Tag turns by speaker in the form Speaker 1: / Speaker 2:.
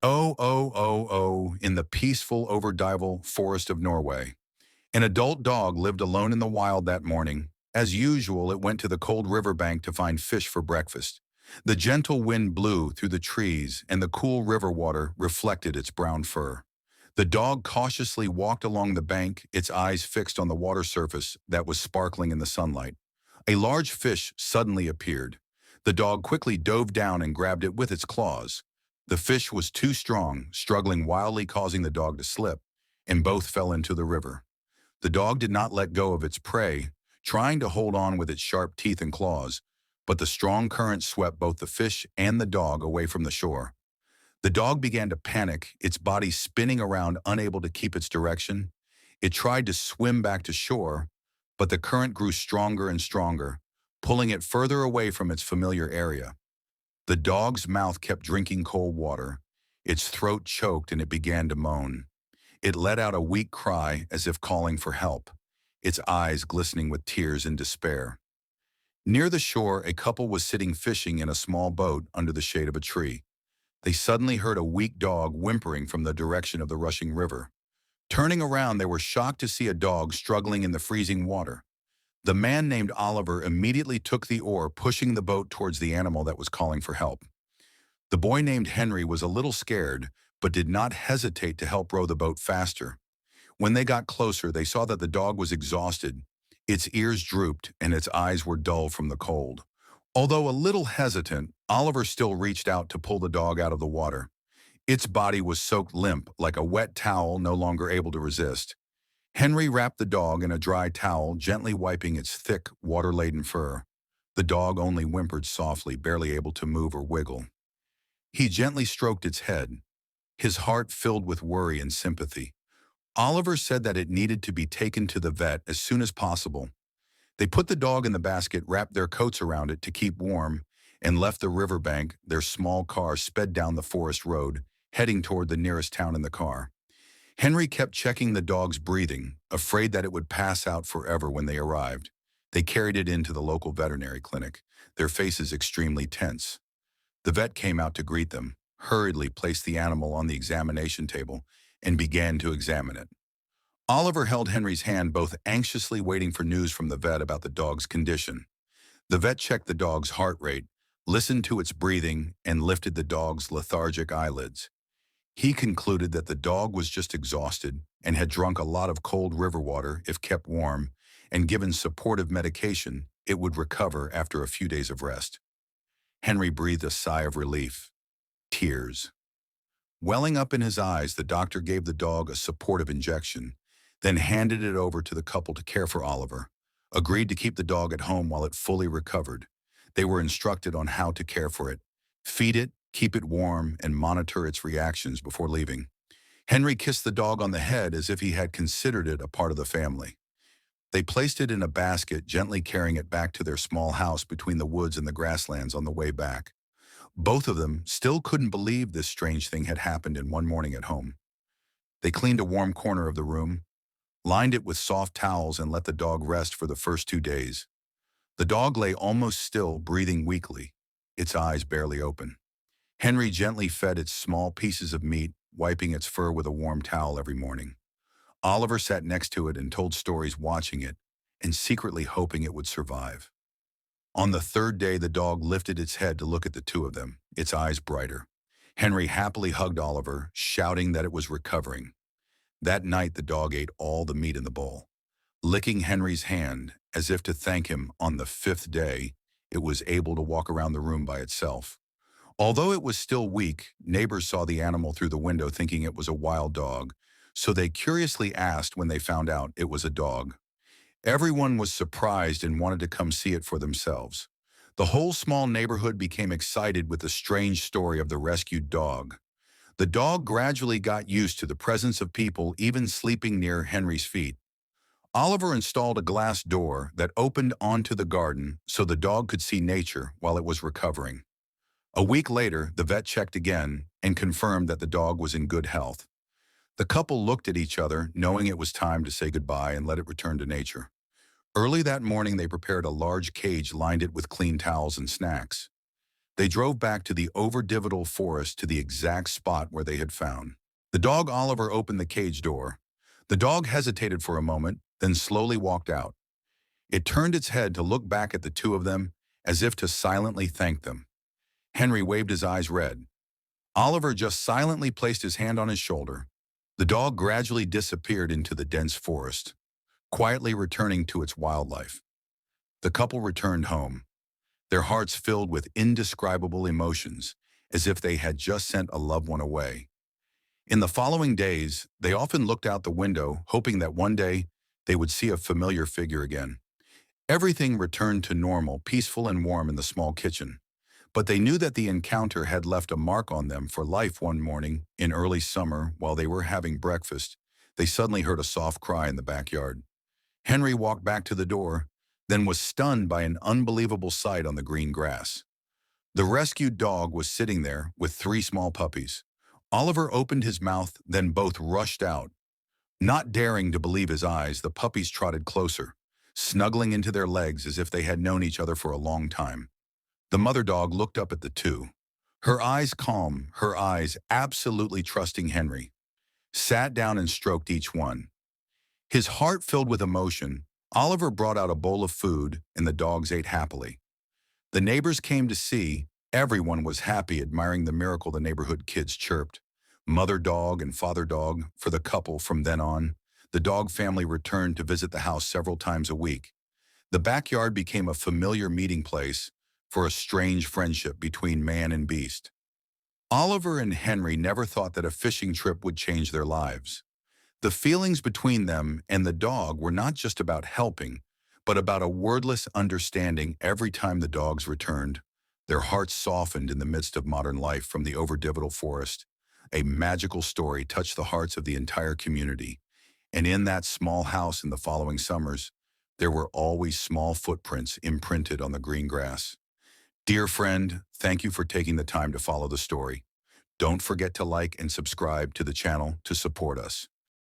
Speaker 1: In the peaceful Overdivil forest of Norway. An adult dog lived alone in the wild that morning. As usual, it went to the cold riverbank to find fish for breakfast. The gentle wind blew through the trees, and the cool river water reflected its brown fur. The dog cautiously walked along the bank, its eyes fixed on the water surface that was sparkling in the sunlight. A large fish suddenly appeared. The dog quickly dove down and grabbed it with its claws. The fish was too strong, struggling wildly, causing the dog to slip, and both fell into the river. The dog did not let go of its prey, trying to hold on with its sharp teeth and claws, but the strong current swept both the fish and the dog away from the shore. The dog began to panic, its body spinning around, unable to keep its direction. It tried to swim back to shore, but the current grew stronger and stronger, pulling it further away from its familiar area. The dog's mouth kept drinking cold water. Its throat choked and it began to moan. It let out a weak cry as if calling for help, its eyes glistening with tears and despair. Near the shore, a couple was sitting fishing in a small boat under the shade of a tree. They suddenly heard a weak dog whimpering from the direction of the rushing river. Turning around, they were shocked to see a dog struggling in the freezing water. The man named Oliver immediately took the oar, pushing the boat towards the animal that was calling for help. The boy named Henry was a little scared, but did not hesitate to help row the boat faster. When they got closer, they saw that the dog was exhausted. Its ears drooped and its eyes were dull from the cold. Although a little hesitant, Oliver still reached out to pull the dog out of the water. Its body was soaked limp, like a wet towel, no longer able to resist. Henry wrapped the dog in a dry towel, gently wiping its thick, water-laden fur. The dog only whimpered softly, barely able to move or wiggle. He gently stroked its head, his heart filled with worry and sympathy. Oliver said that it needed to be taken to the vet as soon as possible. They put the dog in the basket, wrapped their coats around it to keep warm, and left the riverbank. Their small car sped down the forest road, heading toward the nearest town in the car. Henry kept checking the dog's breathing, afraid that it would pass out forever when they arrived. They carried it into the local veterinary clinic, their faces extremely tense. The vet came out to greet them, hurriedly placed the animal on the examination table, and began to examine it. Oliver held Henry's hand, both anxiously waiting for news from the vet about the dog's condition. The vet checked the dog's heart rate, listened to its breathing, and lifted the dog's lethargic eyelids. He concluded that the dog was just exhausted and had drunk a lot of cold river water. If kept warm and given supportive medication, it would recover after a few days of rest. Henry breathed a sigh of relief. Tears welling up in his eyes, the doctor gave the dog a supportive injection, then handed it over to the couple to care for Oliver, agreed to keep the dog at home while it fully recovered. They were instructed on how to care for it, feed it, keep it warm, and monitor its reactions before leaving. Henry kissed the dog on the head as if he had considered it a part of the family. They placed it in a basket, gently carrying it back to their small house between the woods and the grasslands on the way back. Both of them still couldn't believe this strange thing had happened in one morning at home. They cleaned a warm corner of the room, lined it with soft towels, and let the dog rest for the first 2 days. The dog lay almost still, breathing weakly, its eyes barely open. Henry gently fed it small pieces of meat, wiping its fur with a warm towel every morning. Oliver sat next to it and told stories, watching it and secretly hoping it would survive. On the third day, the dog lifted its head to look at the two of them, its eyes brighter. Henry happily hugged Oliver, shouting that it was recovering. That night, the dog ate all the meat in the bowl. Licking Henry's hand as if to thank him, on the fifth day, it was able to walk around the room by itself. Although it was still weak, neighbors saw the animal through the window thinking it was a wild dog, so they curiously asked when they found out it was a dog. Everyone was surprised and wanted to come see it for themselves. The whole small neighborhood became excited with the strange story of the rescued dog. The dog gradually got used to the presence of people, even sleeping near Henry's feet. Oliver installed a glass door that opened onto the garden so the dog could see nature while it was recovering. A week later, the vet checked again and confirmed that the dog was in good health. The couple looked at each other, knowing it was time to say goodbye and let it return to nature. Early that morning, they prepared a large cage, lined it with clean towels and snacks. They drove back to the Overdividal forest to the exact spot where they had found. The dog Oliver opened the cage door. The dog hesitated for a moment, then slowly walked out. It turned its head to look back at the two of them, as if to silently thank them. Henry waved his eyes red. Oliver just silently placed his hand on his shoulder. The dog gradually disappeared into the dense forest, quietly returning to its wildlife. The couple returned home, their hearts filled with indescribable emotions, as if they had just sent a loved one away. In the following days, they often looked out the window, hoping that one day they would see a familiar figure again. Everything returned to normal, peaceful and warm in the small kitchen. But they knew that the encounter had left a mark on them for life. One morning, in early summer, while they were having breakfast, they suddenly heard a soft cry in the backyard. Henry walked back to the door, then was stunned by an unbelievable sight on the green grass. The rescued dog was sitting there with three small puppies. Oliver opened his mouth, then both rushed out. Not daring to believe his eyes, the puppies trotted closer, snuggling into their legs as if they had known each other for a long time. The mother dog looked up at the two, her eyes calm, her eyes absolutely trusting Henry, sat down and stroked each one. His heart filled with emotion, Oliver brought out a bowl of food and the dogs ate happily. The neighbors came to see. Everyone was happy, admiring the miracle. The neighborhood kids chirped, mother dog and father dog, for the couple. From then on, the dog family returned to visit the house several times a week. The backyard became a familiar meeting place for a strange friendship between man and beast. Oliver and Henry never thought that a fishing trip would change their lives. The feelings between them and the dog were not just about helping, but about a wordless understanding. Every time the dogs returned, their hearts softened in the midst of modern life. From the Overdividal forest, a magical story touched the hearts of the entire community. And in that small house in the following summers, there were always small footprints imprinted on the green grass. Dear friend, thank you for taking the time to follow the story. Don't forget to like and subscribe to the channel to support us.